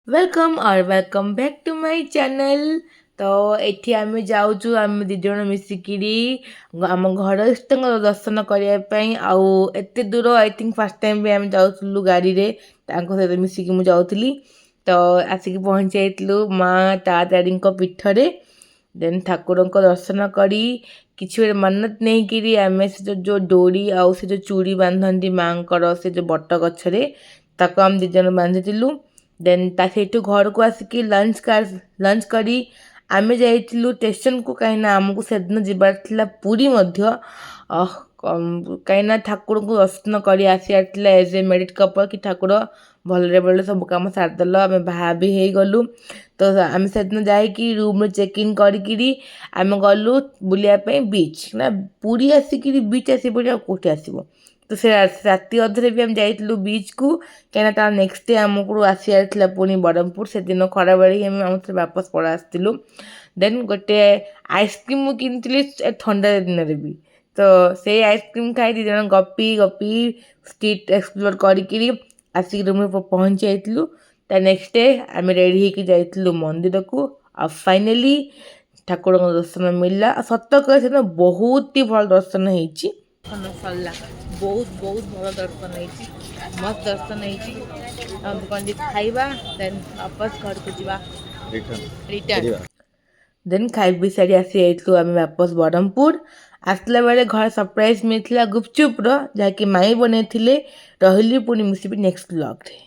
Welcome back to my channel. तो एठी आमे जाऊचु आमे दी जण मिसिकिरी आम घर इष्ट दर्शन करने आउ एते दूर आई थिंक फर्स्ट टाइम भी आम जाऊलु गाड़ी रे सहित मिसिकी मु जाऊली। तो आसिक पहुँची जाइलु माँ ताराताड़ी पीठरे देन ठाकुर दर्शन करी किसी मन्नत नहीं कि आम से जो डोरी आउ से जो चूड़ी बांधती माँ से जो बट गचरे ताको आम दिज बांधिलु। देन से घर को आसिक लंच करी आमे जाइलु स्टेशन को कहीं आमको से दिन जबार पुरी कहीं ठाकुर को दर्शन कर आसार एज ए मेरिट कपल कि ठाकुर भलरे भलरे सब कम सारिदेल आम बाहा भी हो गलु। तो आम से दिन जाकि रूम चेक इन करी आम गलु बुलायापी बीच ना पुरी आसिक बीच आस पड़े कौटे आसब। तो से राति अधे भी आम जाइलु बीच को कहीं तार नेक्स्ट डे आमको आसार पुणी ब्रह्मपुर से दिन खरा बेले आम वापस पड़ा आसलु। देन गोटे आइसक्रीम मु किनी ठंडा दिन भी तो से आइसक्रीम खाई दी जन गपी गपी स्ट्रीट एक्सप्लोर करी आसिक रूम पहुँची जाइलु। ता नेक्स्ट डे आम रेडी होकर जाइलु मंदिर को आ फाइनाली ठाकुर दर्शन मिलला। सत कह बहुत ही भल दर्शन होती सरला बहुत बहुत भल दर्शन होती मस्त दर्शन होती खाइबा देन वापस घर को जीवा रिटर्न देन खाई पी सारी आसी जाइलु आम वापस ब्रह्मपुर। आसला बेले घर सरप्राइज मिलता गुपचुप्र जहाँकि माई बनई रही पुणी मिसबी नेक्स्ट ब्लॉग रे।